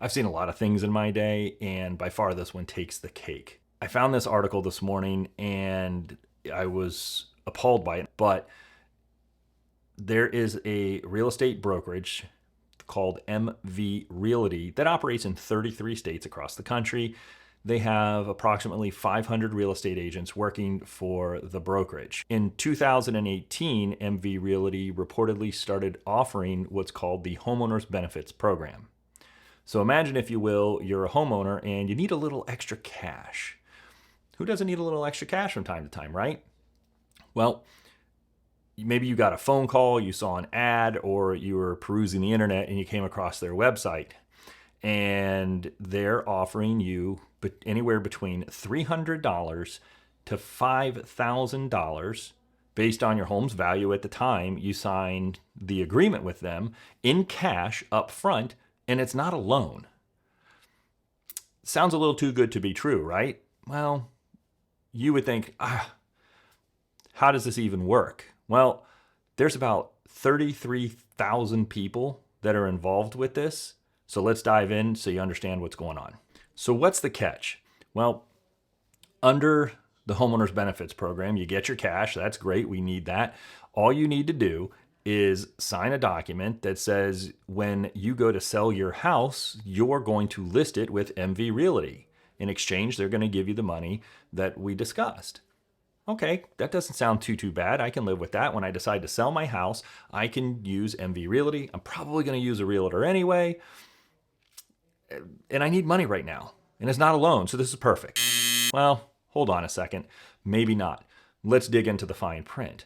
I've seen a lot of things in my day, and by far this one takes the cake. I found this article this morning and I was appalled by it, but there is a real estate brokerage called MV Realty that operates in 33 states across the country. They have approximately 500 real estate agents working for the brokerage. In 2018, MV Realty reportedly started offering what's called the homeowners benefits program. So imagine, if you will, you're a homeowner and you need a little extra cash. Who doesn't need a little extra cash from time to time, right? Well, maybe you got a phone call, you saw an ad, or you were perusing the internet and you came across their website. And they're offering you anywhere between $300 to $5,000 based on your home's value at the time you signed the agreement with them, in cash up front, and it's not a loan. Sounds a little too good to be true, right? Well, you would think, how does this even work? Well, there's about 33,000 people that are involved with this. So let's dive in so you understand what's going on. So what's the catch? Well, under the homeowners benefits program, you get your cash. That's great. We need that. All you need to do is sign a document that says when you go to sell your house, you're going to list it with MV Realty. In exchange, they're going to give you the money that we discussed. Okay, that doesn't sound too bad. I can live with that. When I decide to sell my house, I can use MV Realty. I'm probably going to use a realtor anyway. And I need money right now. And it's not a loan, so this is perfect. Well, hold on a second. Maybe not. Let's dig into the fine print.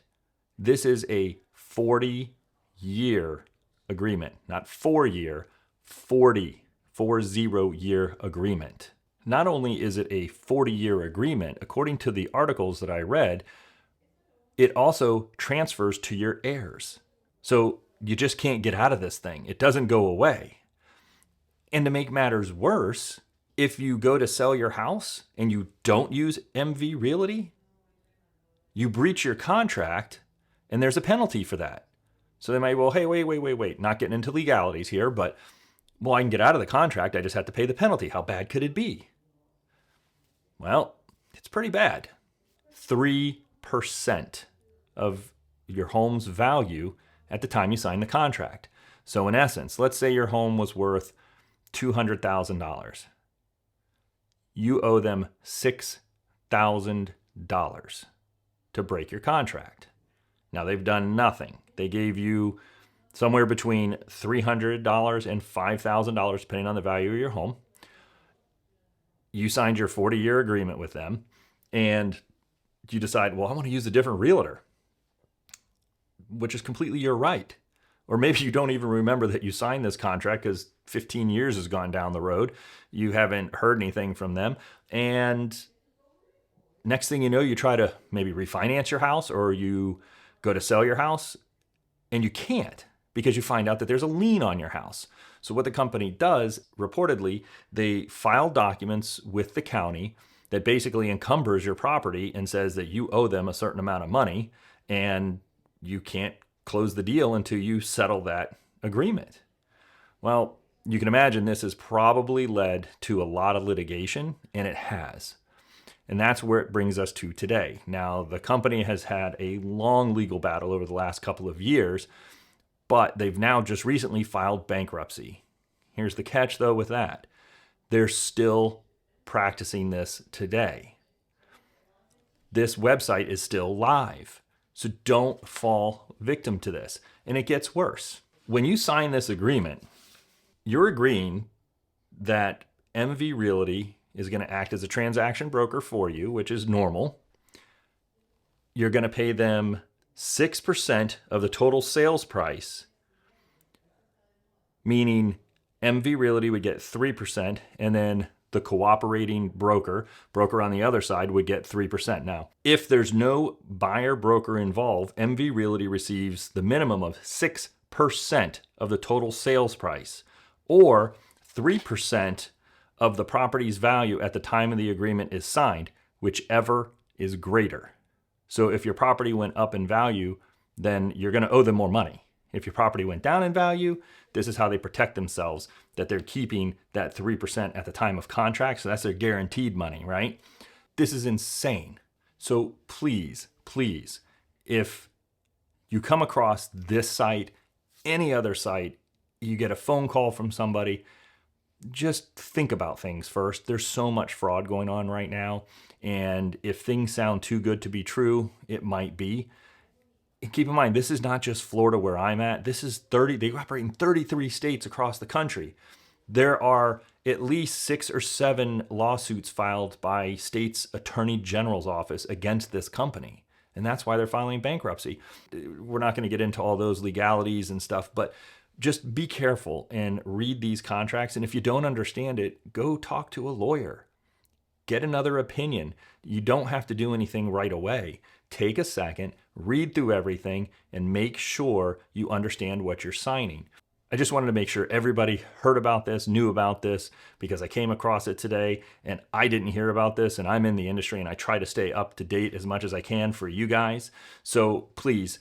This is a 40-year agreement, not 4-year, 40-year agreement. Not only is it a 40-year agreement, according to the articles that I read, it also transfers to your heirs. So you just can't get out of this thing. It doesn't go away. And to make matters worse, if you go to sell your house and you don't use MV Realty, you breach your contract and there's a penalty for that. So they might, well, hey, wait, not getting into legalities here, but, well, I can get out of the contract. I just have to pay the penalty. How bad could it be? Well, it's pretty bad. 3% of your home's value at the time you sign the contract. So in essence, let's say your home was worth $200,000. You owe them $6,000 to break your contract. Now, they've done nothing. They gave you somewhere between $300 and $5,000, depending on the value of your home. You signed your 40-year agreement with them, and you decide, well, I want to use a different realtor, which is completely your right. Or maybe you don't even remember that you signed this contract because 15 years has gone down the road. You haven't heard anything from them. And next thing you know, you try to maybe refinance your house, or you go to sell your house and you can't because you find out that there's a lien on your house. So what the company does, reportedly, they file documents with the county that basically encumbers your property and says that you owe them a certain amount of money and you can't close the deal until you settle that agreement. Well, you can imagine this has probably led to a lot of litigation, and it has. And that's where it brings us to today. Now, the company has had a long legal battle over the last couple of years, but they've now just recently filed bankruptcy. Here's the catch, though, with that. They're still practicing this today. This website is still live. So don't fall victim to this. And it gets worse. When you sign this agreement, you're agreeing that MV Realty is going to act as a transaction broker for you, which is normal. You're going to pay them 6% of the total sales price, meaning MV Realty would get 3%, and then the cooperating broker on the other side would get 3%. Now, if there's no buyer broker involved, MV Realty receives the minimum of 6% of the total sales price, or 3% of the property's value at the time of the agreement is signed, whichever is greater. So if your property went up in value, then you're going to owe them more money. If your property went down in value, this is how they protect themselves, that they're keeping that 3% at the time of contract. So that's their guaranteed money, right? This is insane. So please, please, if you come across this site, any other site, you get a phone call from somebody, just think about things first. There's so much fraud going on right now. And if things sound too good to be true, it might be. And keep in mind, this is not just Florida where I'm at. This is they operate in 33 states across the country. There are at least 6 or 7 lawsuits filed by states' attorney general's office against this company. And that's why they're filing bankruptcy. We're not going to get into all those legalities and stuff, but just be careful and read these contracts. And if you don't understand it, go talk to a lawyer. Get another opinion. You don't have to do anything right away. Take a second, read through everything, and make sure you understand what you're signing. I just wanted to make sure everybody heard about this, knew about this, because I came across it today and I didn't hear about this, and I'm in the industry and I try to stay up to date as much as I can for you guys. So please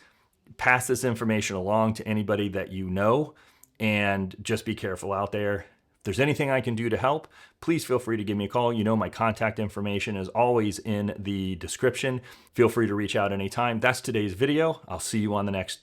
pass this information along to anybody that you know, and just be careful out there. If there's anything I can do to help, please feel free to give me a call. You know, my contact information is always in the description. Feel free to reach out anytime. That's today's video. I'll see you on the next